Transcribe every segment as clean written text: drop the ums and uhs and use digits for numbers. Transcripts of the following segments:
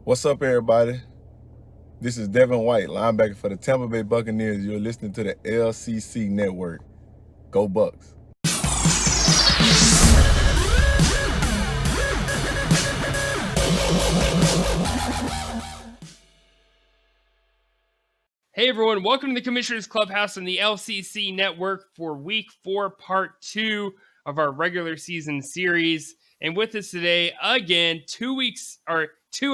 What's up, everybody? This is Devin White, linebacker for the Tampa Bay Buccaneers. You're listening to the LCC Network. Go Bucks. Hey everyone, welcome to the Commissioners Clubhouse on the LCC Network for Week 4, Part 2 of our regular season series. And with us today, again, 2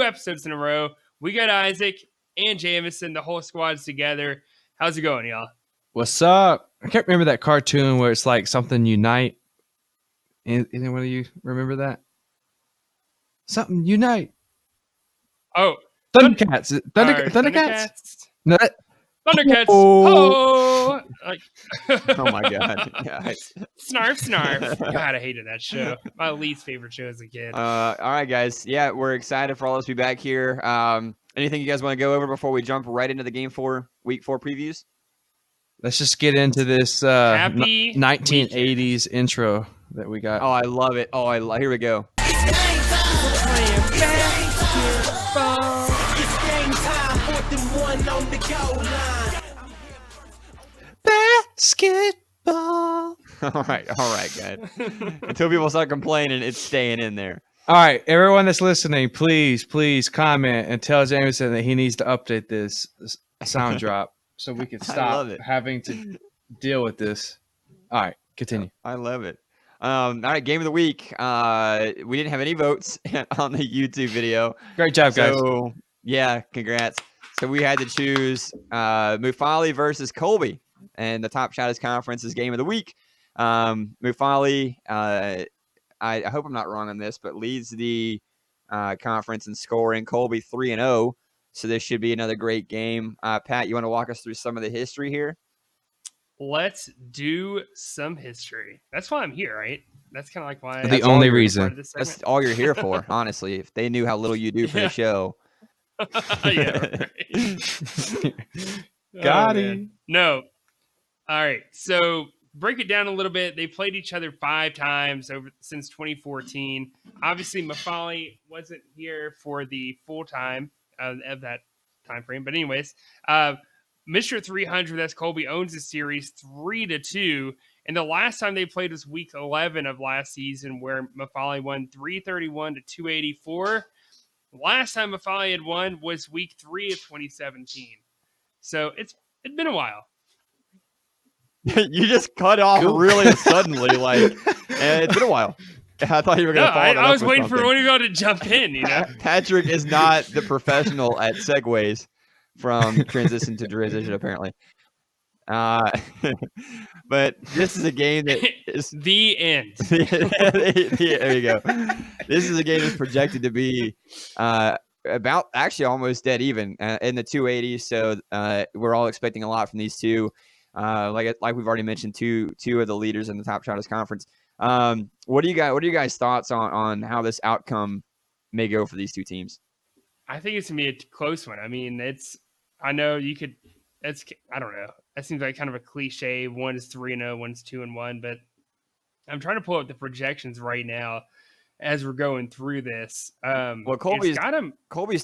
episodes in a row, we got Isaac and Jamison, the whole squad's together. How's it going, y'all? What's up? I can't remember that cartoon where it's like something unite. Anyone of you remember that? Something unite. Oh, Thundercats. Thundercats? No, Thundercats. Oh. Oh my god. Yeah. Snarf. God, I hated that show. My least favorite show as a kid. All right, guys. Yeah, we're excited for all of us to be back here. Anything you guys want to go over before we jump right into the Week 4 previews? Let's just get into this Happy 1980s intro that we got. Oh, I love it. Here we go. Basketball. All right, guys. Until people start complaining, it's staying in there. All right, everyone that's listening, please comment and tell Jameson that he needs to update this sound drop so we can stop having to deal with this. All right, continue. I love it. All right, game of the week. We didn't have any votes on the YouTube video. Great job, guys. So, yeah, congrats. So we had to choose Mufali versus Colby, and the Top Shotters Conference's game of the week. Mufali, I hope I'm not wrong on this, but leads the conference in scoring. Colby 3-0, so this should be another great game. Pat, you want to walk us through some of the history here? Let's do some history. That's why I'm here, right? That's kind of like why. The only reason. That's all you're here for, honestly. If they knew how little you do for the show. Yeah. Got it. No. All right. So break it down a little bit. They played each other 5 times since 2014. Obviously, Mufali wasn't here for the full time of that time frame. But anyways, Mr. 300, that's Colby, owns the series 3-2. And the last time they played was week 11 of last season, where Mufali won 331-284. Last time Mufali had won was week 3 of 2017. So it's been a while. You just cut off really suddenly, it's been a while. I thought you were going to follow that up. I was waiting for one of y'all to jump in, you know? Patrick is not the professional at segues from transition to transition, apparently. But this is a game that is the end. There you go. This is a game that's projected to be about actually almost dead even in the 280s. So we're all expecting a lot from these two. Like we've already mentioned, two of the leaders in the Top Shotters Conference. What are you guys' thoughts on how this outcome may go for these two teams? I think it's gonna be a close one. I mean, I know you could. I don't know. That seems like kind of a cliche. One is 3-0, one's 2-1. But I'm trying to pull up the projections right now as we're going through this. Well, Colby's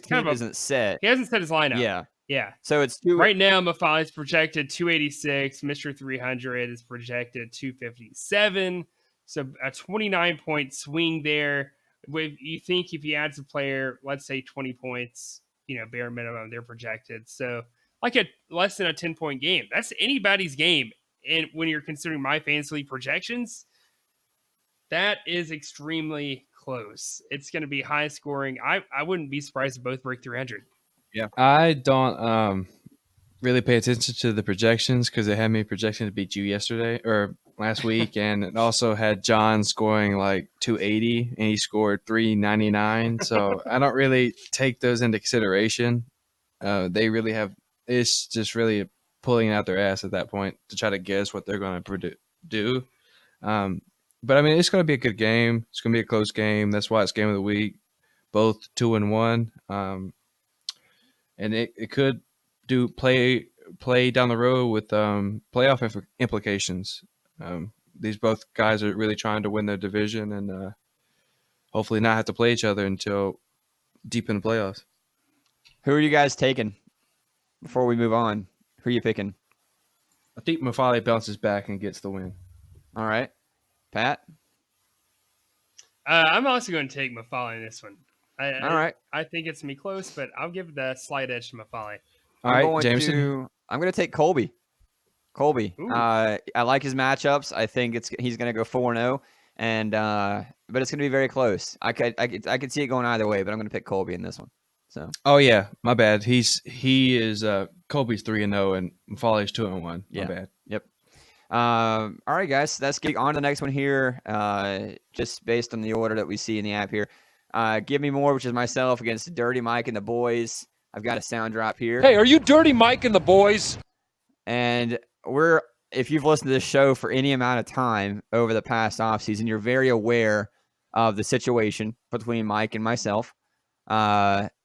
team isn't set. He hasn't set his lineup. Yeah. So it's right now. Mufali's projected 286. Mr. 300 is projected 257. So a 29-point swing there. You think if he adds a player, let's say 20 points, bare minimum, they're projected. So like a less than a 10-point game. That's anybody's game. And when you're considering my fantasy league projections, that is extremely close. It's going to be high scoring. I wouldn't be surprised if both break 300. Yeah. I don't really pay attention to the projections because they had me projecting to beat you yesterday or last week. And it also had John scoring like 280 and he scored 399. So I don't really take those into consideration. They really have. It's just really pulling out their ass at that point to try to guess what they're going to do. But I mean, it's going to be a good game. It's going to be a close game. That's why it's game of the week. Both 2-1. And it could play down the road with playoff implications. These both guys are really trying to win their division and hopefully not have to play each other until deep in the playoffs. Who are you guys taking before we move on? Who are you picking? I think Mafali bounces back and gets the win. All right. Pat? I'm also going to take Mafali in this one. All right. I think it's going to be close, but I'll give the slight edge to Mafali. All right, Jameson. I'm going to take Colby. Ooh. I like his matchups. I think he's going to go 4-0, and but it's going to be very close. I could see it going either way, but I'm going to pick Colby in this one. So. Oh yeah, my bad. He is Colby's 3-0 and Mafali's 2-1. Yeah. My bad. Yep. All right, guys. Let's get on to the next one here. Just based on the order that we see in the app here. Give Me More, which is myself against Dirty Mike and the boys. I've got a sound drop here. Hey, are you Dirty Mike and the boys? And if you've listened to this show for any amount of time over the past offseason, you're very aware of the situation between Mike and myself,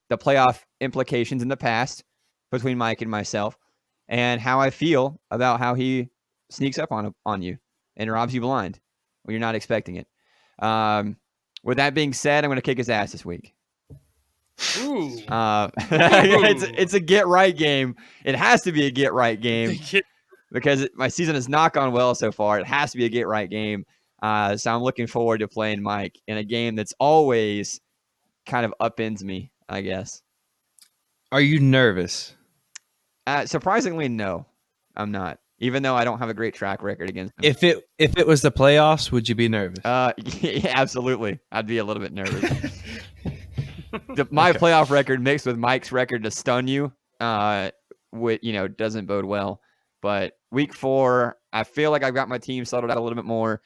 the playoff implications in the past between Mike and myself, and how I feel about how he sneaks up on you and robs you blind when you're not expecting it. With that being said, I'm going to kick his ass this week. Ooh. It's a get right game. It has to be a get right game because my season has not gone well so far. It has to be a get right game. So I'm looking forward to playing Mike in a game that's always kind of upends me, I guess. Are you nervous? Surprisingly, no, I'm not. Even though I don't have a great track record against him. If it was the playoffs, would you be nervous? Yeah, absolutely. I'd be a little bit nervous. My playoff record mixed with Mike's record to stun you, doesn't bode well. But week 4, I feel like I've got my team settled out a little bit more.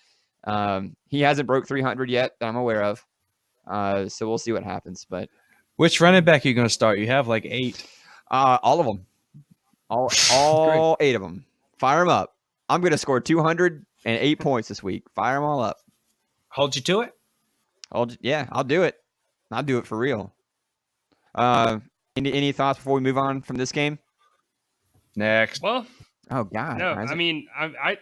He hasn't broke 300 yet that I'm aware of. So we'll see what happens. But which running back are you going to start? You have like 8. All of them. All 8 of them. Fire them up. I'm going to score 208 points this week. Fire them all up. Hold you to it? I'll do it. I'll do it for real. Any thoughts before we move on from this game? Next. Well, oh God. No, Isaac. I mean, I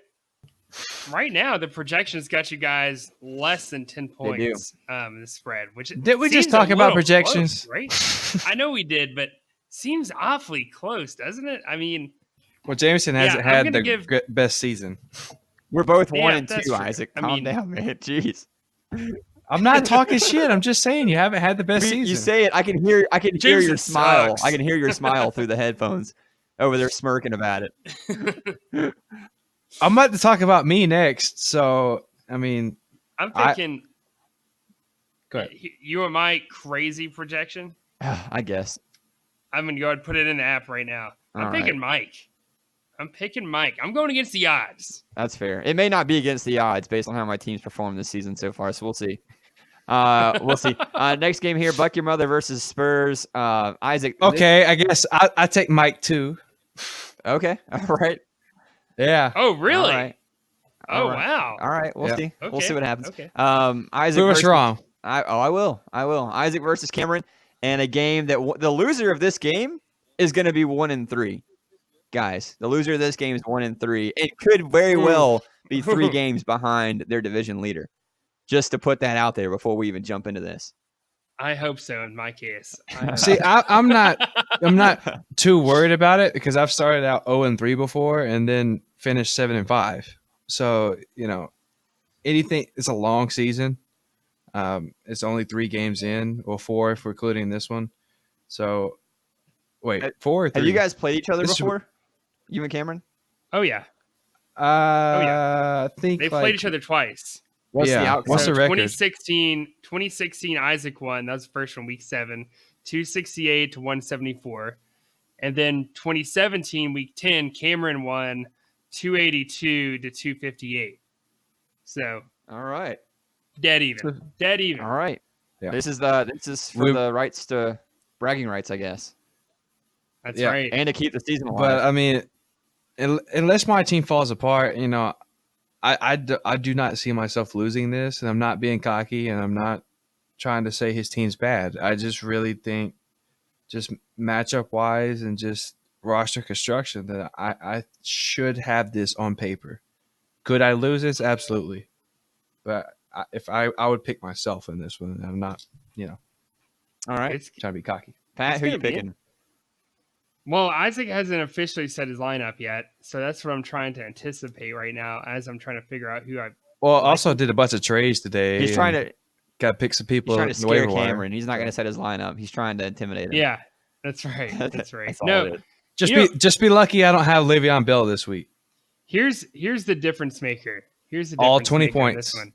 right now the projections got you guys less than 10 points. The spread, which did we just talk about projections? Close, right? I know we did, but seems awfully close, doesn't it? I mean, well, Jameson hasn't had the best season. We're both 1 and 2, true. Isaac. Calm down, man. Jeez. I'm not talking shit. I'm just saying you haven't had the best season. You say it. I can hear your smile. Sucks. I can hear your smile through the headphones over there smirking about it. I'm about to talk about me next. So, I mean, I'm thinking go ahead. You and my crazy projection. I guess. I'm going to go ahead and put it in the app right now. I'm picking Mike. I'm going against the odds. That's fair. It may not be against the odds based on how my team's performed this season so far, so we'll see. We'll see. Next game here, Buck Your Mother versus Spurs. Isaac. Okay, I guess I take Mike too. Okay. All right. Yeah. Oh, really? All right. Wow. All right. We'll see. Okay. We'll see what happens. Okay. Isaac. Prove us wrong. I will. Isaac versus Cameron, and a game that the loser of this game is going to be 1 and 3. Guys, the loser of this game is 1 and 3. It could very well be 3 games behind their division leader. Just to put that out there before we even jump into this. I hope so. In my case, see, I'm not too worried about it because I've started out 0 and 3 before and then finished 7 and 5. So anything. It's a long season. It's only 3 games in, or 4 if we're including this one. So, wait, 4 or 3? Have you guys played each other before? You and Cameron? Oh yeah. I think they played each other twice. What's the outcome? What's the record? 2016 Isaac won. That was the first one, week 7, 268 to 174. And then 2017 week 10, Cameron won 282 to 258. So all right. Dead even. All right. Yeah. This is for the rights to bragging rights, I guess. That's right. And to keep the season alive. But I mean, unless my team falls apart, I do not see myself losing this, and I'm not being cocky, and I'm not trying to say his team's bad. I just really think, just matchup wise and just roster construction, that I should have this on paper. Could I lose this? Absolutely. But if I would pick myself in this one, I'm not, All right. trying to be cocky. Pat, who you picking? Well, Isaac hasn't officially set his lineup yet, so that's what I'm trying to anticipate right now as I'm trying to figure out who I. Well, like. also did a bunch of trades today. He's trying to got to pick some people to in the scare waiver wire. Cameron. He's not going to set his lineup. He's trying to intimidate him. Yeah, that's right. That's right. That's all No, it is. Just be lucky I don't have Le'Veon Bell this week. here's the difference maker. Here's the All difference 20 maker on points. this one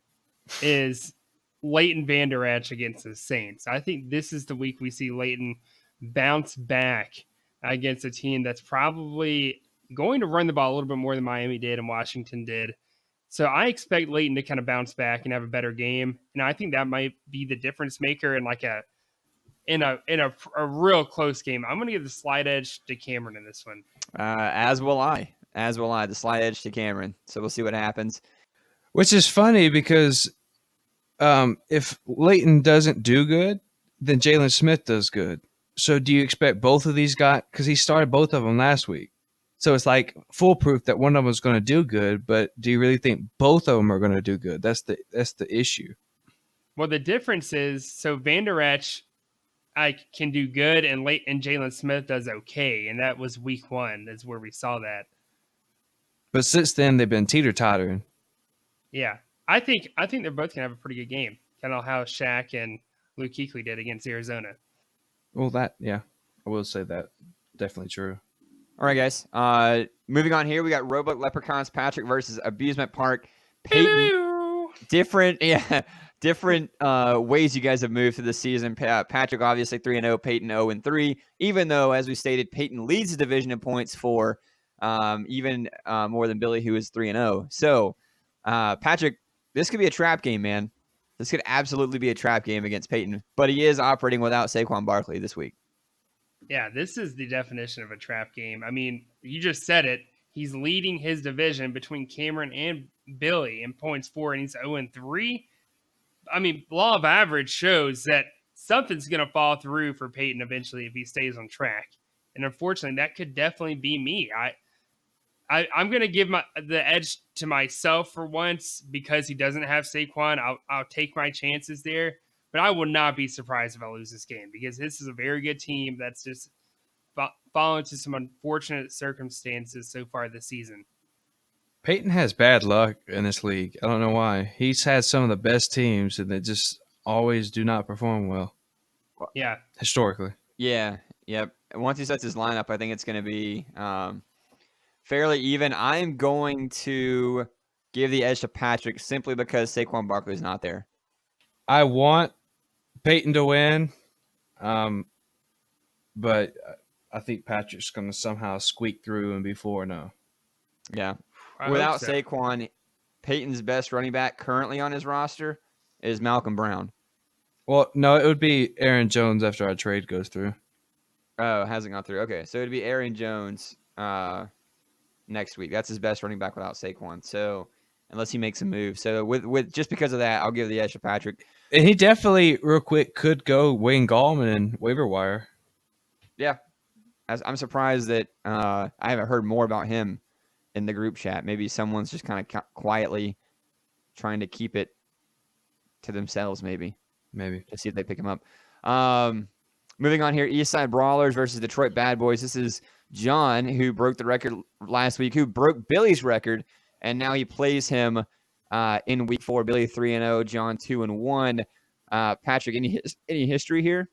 is Leighton Vander Esch against the Saints. I think this is the week we see Leighton bounce back against a team that's probably going to run the ball a little bit more than Miami did and Washington did. So I expect Leighton to kind of bounce back and have a better game, and I think that might be the difference maker in like a real close game. I'm going to give the slight edge to Cameron in this one. As will I. The slight edge to Cameron. So we'll see what happens. Which is funny because if Leighton doesn't do good, then Jalen Smith does good. So do you expect both of these guys? Because he started both of them last week. So it's like foolproof that one of them is going to do good, but do you really think both of them are going to do good? That's the issue. Well, the difference is, so Vander Esch I can do good, and Jalen Smith does okay, and that was week 1. That's where we saw that. But since then, they've been teeter-tottering. Yeah, I think they're both gonna have a pretty good game, kind of how Shaq and Luke Kuechly did against Arizona. Well, I will say that definitely true. All right, guys. Moving on here, we got Roebuck Leprechauns Patrick versus Abusement Park Peyton. Different ways you guys have moved through the season. Patrick obviously 3-0, Peyton 0-3. Even though, as we stated, Peyton leads the division in points for even more than Billy, who is 3-0. So, Patrick, this could be a trap game, man. This could absolutely be a trap game against Peyton. But he is operating without Saquon Barkley this week. Yeah, this is the definition of a trap game. I mean, you just said it. He's leading his division between Cameron and Billy in points for, and he's 0-3. I mean, law of average shows that something's going to fall through for Peyton eventually if he stays on track. And unfortunately, that could definitely be me. I'm going to give the edge to myself for once because he doesn't have Saquon. I'll take my chances there. But I will not be surprised if I lose this game because this is a very good team that's just fallen into some unfortunate circumstances so far this season. Peyton has bad luck in this league. I don't know why. He's had some of the best teams, and they just always do not perform well. Yeah. Yep. Historically. Once he sets his lineup, I think it's going to be fairly even. I'm going to give the edge to Patrick simply because Saquon Barkley is not there. I want Peyton to win, but I think Patrick's going to somehow squeak through and be 4-0. Yeah. I Without hope so. Saquon, Peyton's best running back currently on his roster is Malcolm Brown. Well, no, it would be Aaron Jones after our trade goes through. Oh, hasn't gone through. Okay, so it'd be Aaron Jones next week. That's his best running back without Saquon. So unless he makes a move. So with just because of that, I'll give the edge to Patrick. And he definitely, real quick, could go Wayne Gallman and waiver wire. Yeah. I'm surprised that I haven't heard more about him in the group chat. Maybe someone's just kind of quietly trying to keep it to themselves, maybe to see if they pick him up. Moving on here, Eastside Brawlers versus Detroit Bad Boys. This is John, who broke the record last week, who broke Billy's record, and now he plays him in week 4. Billy 3-0, John 2-1. Patrick, any history here?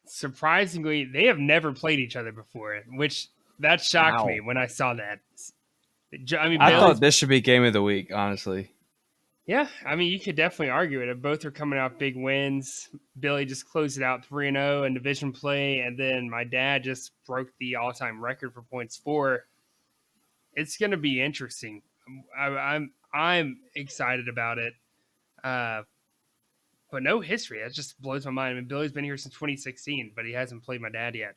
Surprisingly, they have never played each other before, which that shocked me when I saw that. I mean, I thought this should be game of the week, honestly. Yeah, I mean, you could definitely argue it. Both are coming out big wins. Billy just closed it out 3-0 in division play, and then my dad just broke the all-time record for points for. It's going to be interesting. I'm excited about it, but no history. That just blows my mind. I mean, Billy's been here since 2016, but he hasn't played my dad yet.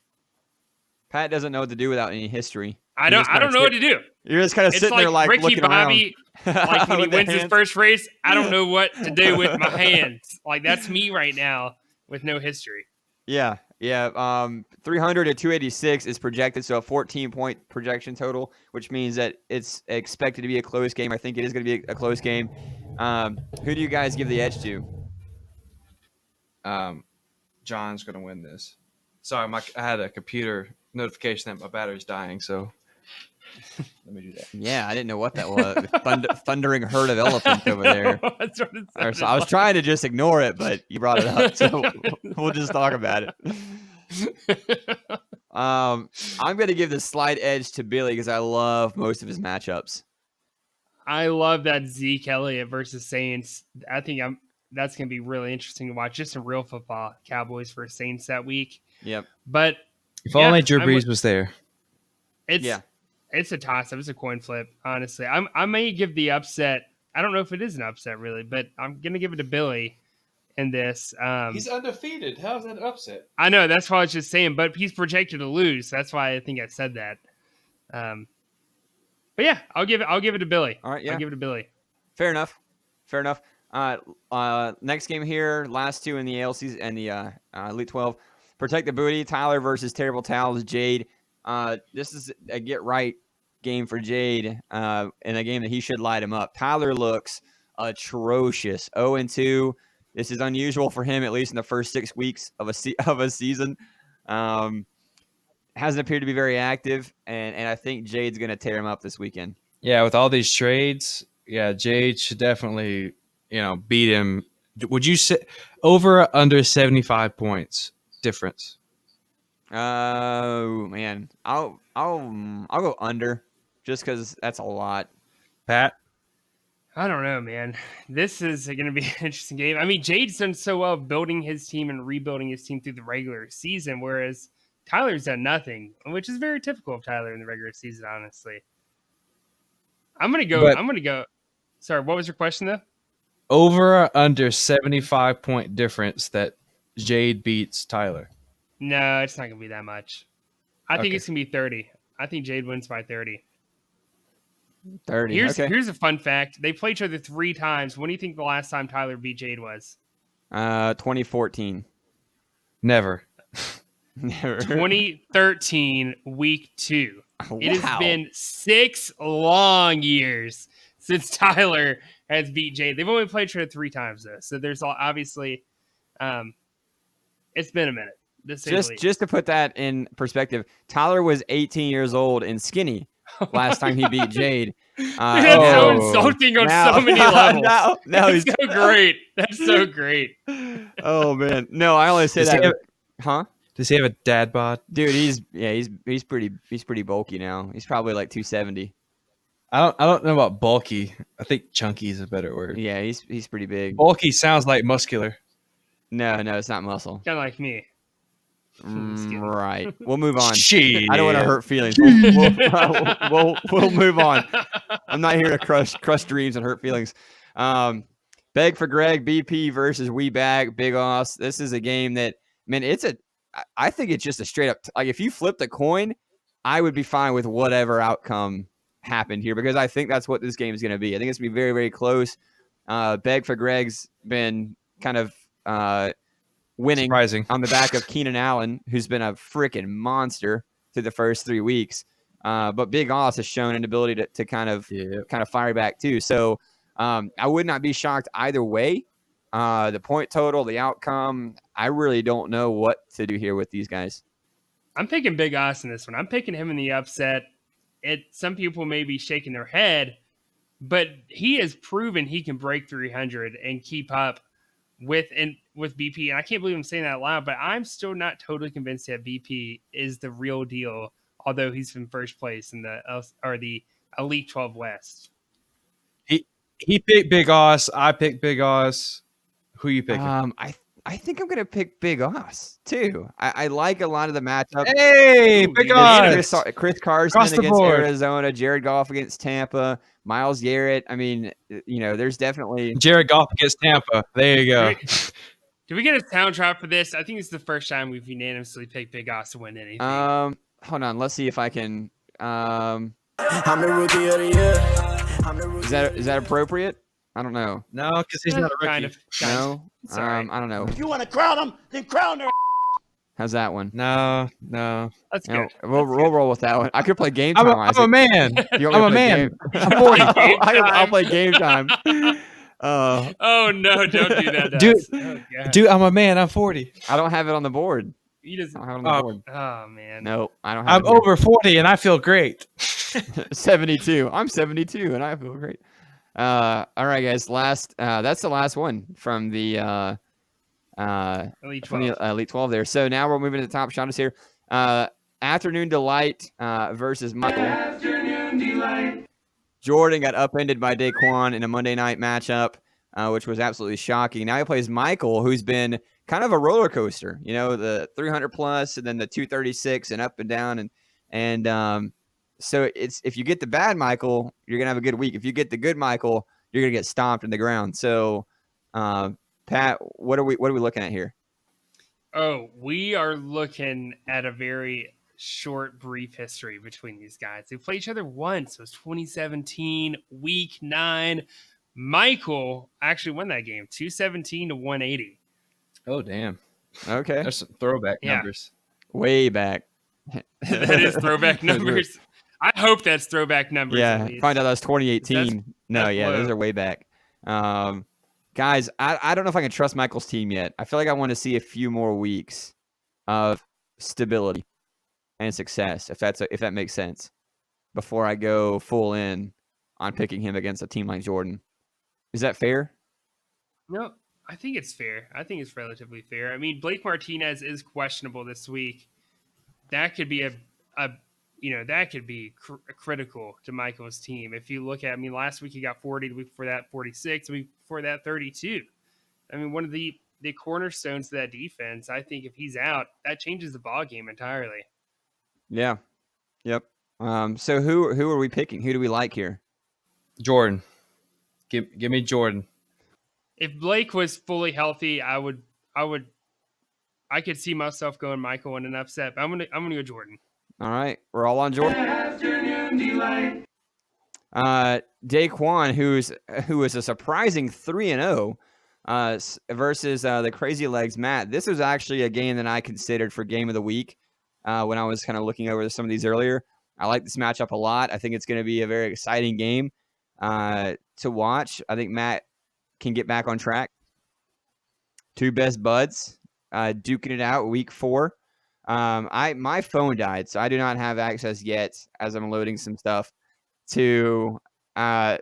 Pat doesn't know what to do without any history. I don't know what to do. You're just kind of sitting there like Ricky looking Bobby, around. like when he With the wins his hands. first race, I don't know what to do with my hands. Like that's me right now with no history. Yeah. 300 to 286 is projected, so a 14-point projection total, which means that it's expected to be a close game. I think it is going to be a close game. Who do you guys give the edge to? John's going to win this. Sorry, I had a computer notification that my battery's dying, so let me do that. Yeah, I didn't know what that was. Thundering herd of elephants over there. That's what it sounded So I was like. trying to just ignore it, but you brought it up, so we'll just talk about it. I'm going to give the slight edge to Billy because I love most of his matchups. I love that Zeke Elliott versus Saints. I think that's going to be really interesting to watch. Just some real football. Cowboys versus Saints that week. Yep. But If only Drew Brees was there. It's a toss-up. It's a coin flip, honestly. I may give the upset. I don't know if it is an upset, really, but I'm going to give it to Billy in this. He's undefeated. How's that an upset? I know. That's what I was just saying, but he's projected to lose. That's why I think I said that. But yeah, I'll give it to Billy. All right, yeah. I'll give it to Billy. Fair enough. Next game here, last two in the ALCs and the Elite 12. Protect the booty. Tyler versus Terrible Towels. Jade. This is a get right game for Jade, in a game that he should light him up. Tyler looks atrocious. 0-2. This is unusual for him, at least in the first 6 weeks of a season. Hasn't appeared to be very active, and I think Jade's going to tear him up this weekend. Yeah, with all these trades, yeah, Jade should definitely, beat him. Would you say over or under 75 points difference? Oh man, I'll go under, just because that's a lot. Pat? I don't know, man. This is going to be an interesting game. I mean, Jade's done so well building his team and rebuilding his team through the regular season, whereas Tyler's done nothing, which is very typical of Tyler in the regular season, honestly. I'm going to go. Sorry, what was your question, though? Over or under 75 point difference that Jade beats Tyler? No, it's not going to be that much. I think Okay. it's going to be 30. I think Jade wins by 30. 30. Here's a fun fact. They played each other 3 times. When do you think the last time Tyler beat Jade was? 2014. Never. Never. 2013, week 2. Wow. It has been 6 long years since Tyler has beat Jade. They've only played each other 3 times, though. So there's obviously, it's been a minute. Just to put that in perspective, Tyler was 18 years old and skinny last time he beat Jade. That's so insulting on so many levels. No, he's so great. That's so great. Oh man, no, I only say that. Huh? Does he have a dad bod? Dude, he's pretty bulky now. He's probably like 270. I don't know about bulky. I think chunky is a better word. Yeah, he's pretty big. Bulky sounds like muscular. No, it's not muscle. Kind of like me. Right. We'll move on. Shit. I don't want to hurt feelings. We'll move on. I'm not here to crush dreams and hurt feelings. Beg for Greg, BP versus We Bag, Big Oss. This is a game that, man, I think it's just a straight up, like if you flipped a coin, I would be fine with whatever outcome happened here because I think that's what this game is going to be. I think it's going to be very, very close. Beg for Greg's been kind of winning Surprising. on the back of Keenan Allen, who's been a freaking monster through the first 3 weeks. But Big Oss has shown an ability to kind of fire back too. So I would not be shocked either way. The point total, the outcome, I really don't know what to do here with these guys. I'm picking Big Oss in this one. I'm picking him in the upset. Some people may be shaking their head, but he has proven he can break 300 and keep up with BP. And I can't believe I'm saying that out loud, but I'm still not totally convinced that BP is the real deal, although he's in first place in the Elite 12 West. He picked Big Oss. I picked Big Oss. Who you picking? I think I'm going to pick Big Oss, too. I like a lot of the matchups. Hey, Big Oss. Chris Carson against Arizona, Jared Goff against Tampa, Myles Garrett. I mean, there's definitely... Jared Goff against Tampa. There you go. Do we get a sound drop for this? I think it's the first time we've unanimously picked Big Oss to win anything. Hold on. Let's see if I can... I'm the rookie of the year. Is that appropriate? I don't know. No, because he's not a rookie. Kind of. No? Right. I don't know. If you want to crown them, then crown their. How's that one? No. That's No, good. we'll roll with that one. I could play game time. I'm a man. You want me I'm to a play man. game? I'm 40. I'll play game time. Oh no! Don't do that, to Dude, us. Oh, God. Dude, I'm a man. I'm 40. I don't have it on the board. He doesn't. I don't have it on the board. Oh man. No, I don't have I'm it here. over 40 and I feel great. 72. I'm 72 and I feel great. All right, guys. That's the last one from the Elite 12. from the Elite 12 there. So now we're moving to the top shotters here. Afternoon Delight versus Michael. Afternoon Delight. Jordan got upended by Daquan in a Monday night matchup, which was absolutely shocking. Now he plays Michael, who's been kind of a roller coaster. You know, the 300 plus and then the 236 and up and down. And so it's if you get the bad Michael, you're going to have a good week. If you get the good Michael, you're going to get stomped in the ground. So, Pat, what are we looking at here? Oh, we are looking at a very short, brief history between these guys. They played each other once. It was 2017, week 9. Michael actually won that game, 217 to 180. Oh, damn. Okay. There's some throwback Yeah. numbers. Way back. That is throwback numbers. I hope that's throwback numbers. Yeah, find out that's 2018. That's those low. are way back. Guys, I don't know if I can trust Michael's team yet. I feel like I want to see a few more weeks of stability and success, if that makes sense, before I go full in on picking him against a team like Jordan. Is that fair? No, I think it's fair. I think it's relatively fair. I mean, Blake Martinez is questionable this week. That could be critical to Michael's team. If you look at, I mean, last week he got 40, the week before that 46, the week before that 32. I mean, one of the cornerstones to that defense. I think if he's out, that changes the ball game entirely. Yeah. Yep. So who are we picking? Who do we like here? Jordan. Give me Jordan. If Blake was fully healthy, I could see myself going Michael in an upset. But I'm gonna go Jordan. All right, we're all on Jordan. Afternoon Delight. Daquan, who is a surprising 3-0 versus the Crazy Legs Matt. This was actually a game that I considered for game of the week when I was kind of looking over some of these earlier. I like this matchup a lot. I think it's going to be a very exciting game to watch. I think Matt can get back on track. Two best buds duking it out week 4. My phone died, so I do not have access yet as I'm loading some stuff to I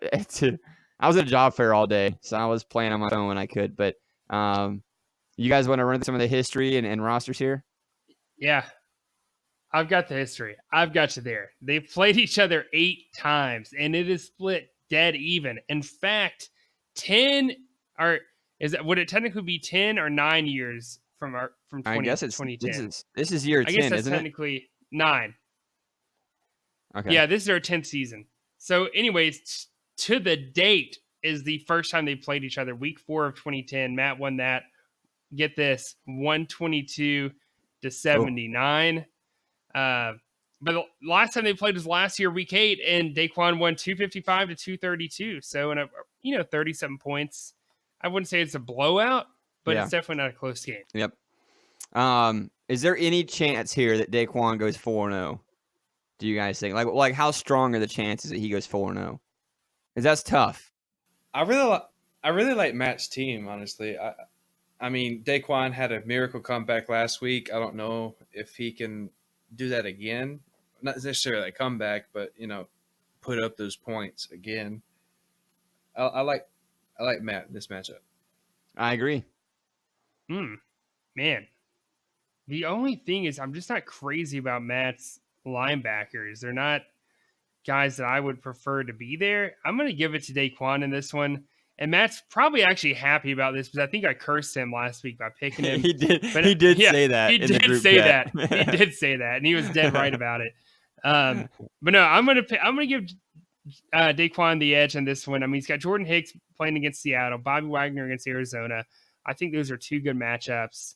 was at a job fair all day, so I was playing on my phone when I could. But you guys want to run through some of the history and rosters here? Yeah. I've got the history. I've got you there. They've played each other 8 times, and it is split dead even. In fact, 10 or would it technically be 10 or 9 years from 20, I guess it's 2010? This is year 10, I guess that's isn't it? technically 9. Okay. Yeah, this is our 10th season. So, anyways, to the date is the first time they played each other. Week 4 of 2010. Matt won that. Get this, 122 to 79. But the last time they played was last year, week 8, and Daquan won 255 to 232. So, in 37 points. I wouldn't say it's a blowout, but it's definitely not a close game. Yep. Is there any chance here that Daquan goes 4-0? Do you guys think? Like how strong are the chances that he goes 4-0? Because that's tough. I really like Matt's team, honestly. I mean, Daquan had a miracle comeback last week. I don't know if he can do that again. Not necessarily a comeback, but put up those points again. I like Matt in this matchup. I agree. Man. The only thing is I'm just not crazy about Matt's linebackers. They're not guys that I would prefer to be there. I'm going to give it to Daquan in this one. And Matt's probably actually happy about this because I think I cursed him last week by picking him. He did say that. He did say that. He did say that, and he was dead right about it. But no, I'm gonna give Daquan the edge on this one. I mean, he's got Jordan Hicks playing against Seattle, Bobby Wagner against Arizona. I think those are 2 good matchups,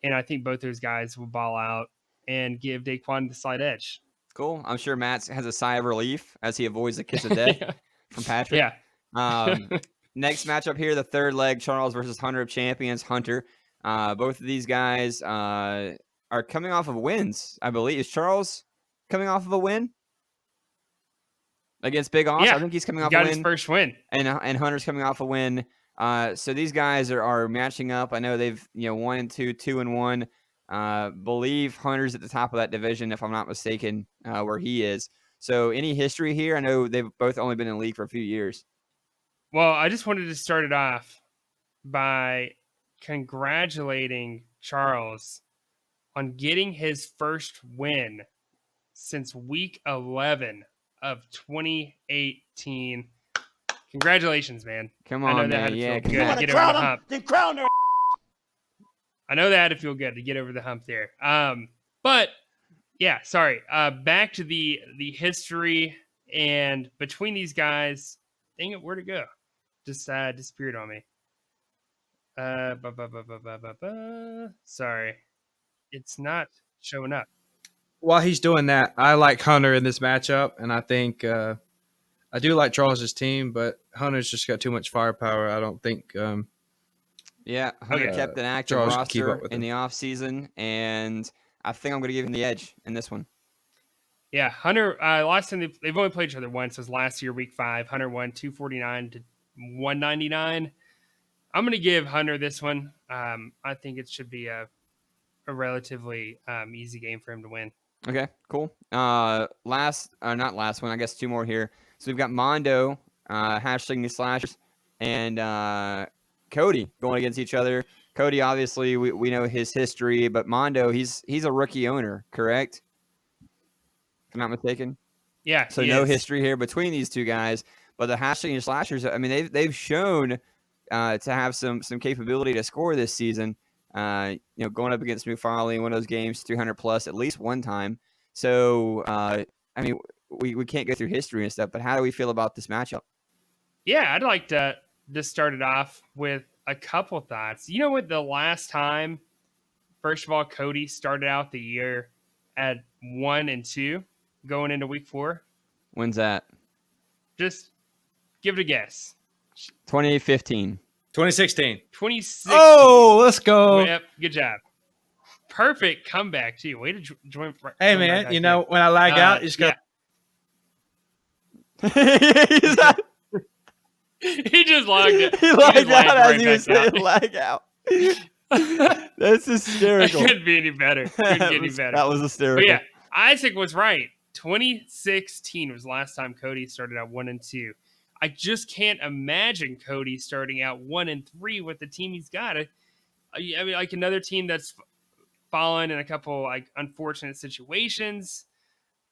and I think both those guys will ball out and give Daquan the slight edge. Cool. I'm sure Matt has a sigh of relief as he avoids the kiss of death from Patrick. Yeah. Next matchup here, the third leg, Charles versus Hunter of Champions. Hunter. Both of these guys are coming off of wins, I believe. Is Charles coming off of a win against Big Oss? Yeah. I think he's coming off got a win. His first win. And Hunter's coming off a win. So these guys are matching up. I know they've 1-2, 2-1. Believe Hunter's at the top of that division, if I'm not mistaken, where he is. So any history here? I know they've both only been in the league for a few years. Well, I just wanted to start it off by congratulating Charles on getting his first win since week 11 of 2018. Congratulations, man. Come I know on, that man. had to Yeah, feel good congrats. to get over the hump. Then crown her. I know that had to feel good to get over the hump there. But yeah, sorry. Back to the history and between these guys. Dang it, where'd it go? Just disappeared on me. Sorry, it's not showing up. While he's doing that, I like Hunter in this matchup, and I think I do like Charles's team, but Hunter's just got too much firepower. I don't think. Yeah, Hunter Okay. kept an active Charles can keep roster up with in him. the offseason, and I think I'm going to give him the edge in this one. Yeah, Hunter. Last time they've only played each other once. Was last year, week 5. Hunter won 249 to 199. I'm going to give Hunter this one. I think it should be a relatively easy game for him to win. Okay, cool. Not last one. I guess 2 more here. So we've got Mondo, # slashers, and Cody going against each other. Cody, obviously, we know his history, but Mondo, he's a rookie owner, correct? If I'm not mistaken. Yeah, So he no is. history here between these two guys. But the # slashers, I mean, they've shown to have some capability to score this season. Going up against Mufali in one of those games, 300 plus at least one time. So, I mean, we can't go through history and stuff, but how do we feel about this matchup? Yeah, I'd like to just start it off with a couple thoughts. You know what? The last time, first of all, Cody started out the year at 1-2 going into week 4. When's that? Just give it a guess. 2015. 2016. 2016. Oh, let's go. Yep, good job. Perfect comeback too. Way to join. Hey, join right man, back you in. know, when I lag out, you just got He just logged it. He lagged out as right he was back saying lag out. That's hysterical. That couldn't be any better. Couldn't get any better. That was hysterical. But yeah, Isaac was right. 2016 was the last time Cody started out 1-2. I just can't imagine Cody starting out 1-3 with the team he's got. I mean, like another team that's fallen in a couple like unfortunate situations.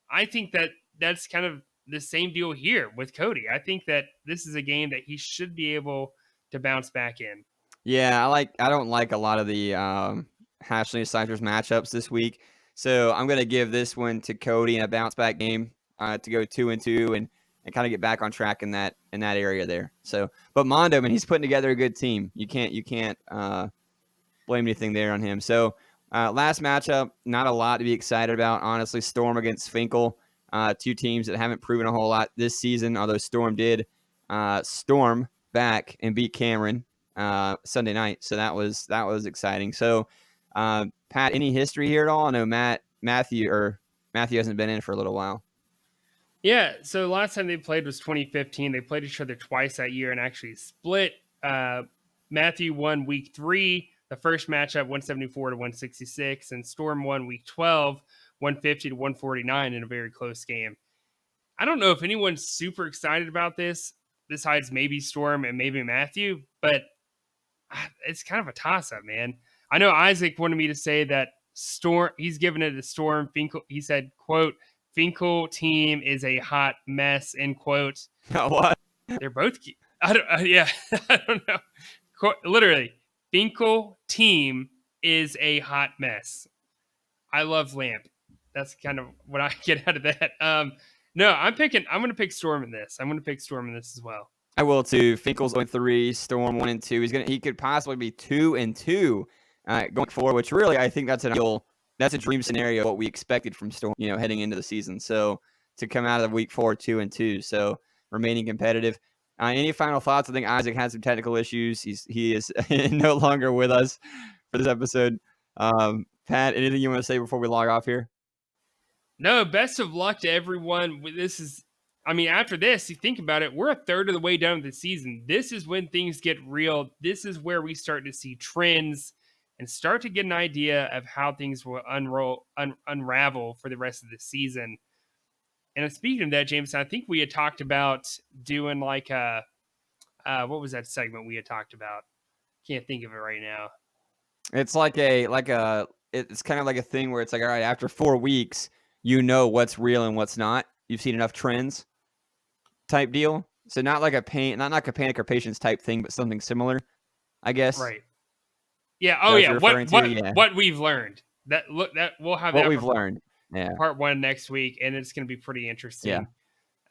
I think that's kind of the same deal here with Cody. I think that this is a game that he should be able to bounce back in. Yeah, I don't like a lot of the # slashers matchups this week. So I'm gonna give this one to Cody in a bounce back game to go 2-2 and kind of get back on track in that area there. So, but Mondo, man, he's putting together a good team. You can't blame anything there on him. So last matchup, not a lot to be excited about, honestly. Storm against Finkel, 2 teams that haven't proven a whole lot this season, although Storm did storm back and beat Cameron Sunday night. So that was exciting. So Pat, any history here at all? I know Matthew hasn't been in for a little while. Yeah, so last time they played was 2015. They played each other twice that year and actually split. Matthew won week 3, the first matchup 174 to 166, and Storm won week 12, 150 to 149 in a very close game. I don't know if anyone's super excited about this, besides maybe Storm and maybe Matthew, but it's kind of a toss-up, man. I know Isaac wanted me to say that Storm, he's giving it to Storm. Finkel, he said, quote, Finkel team is a hot mess, end quote. What? They're both, I don't know. Quote, literally, Finkel team is a hot mess. I love Lamp. That's kind of what I get out of that. No, I'm going to pick Storm in this. I'm going to pick Storm in this as well. I will too. Finkel's 0-3, Storm 1-2. He could possibly be 2-2 going forward, which really I think that's a dream scenario of what we expected from Storm, heading into the season. So to come out of week 4 2-2, so remaining competitive. Any final thoughts? I think Isaac had some technical issues. He is no longer with us for this episode. Pat, anything you want to say before we log off here? No, best of luck to everyone. After this, you think about it, we're a third of the way down the season. This is when things get real. This is where we start to see trends and start to get an idea of how things will unravel for the rest of the season. And speaking of that, James, I think we had talked about doing like a what was that segment we had talked about? Can't think of it right now. It's it's kind of like a thing where it's like, all right, after 4 weeks, you know what's real and what's not. You've seen enough trends type deal. So not like not like a panic or patience type thing, but something similar, I guess. Right. Yeah. Is Oh that what yeah. you're referring to? Yeah. What we've learned. That we'll have What that we've for learned. Yeah. part 1 next week, and it's going to be pretty interesting.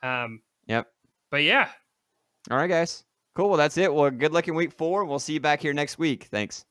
Yep. But yeah. All right, guys. Cool. Well, that's it. Well, good luck in week 4. We'll see you back here next week. Thanks.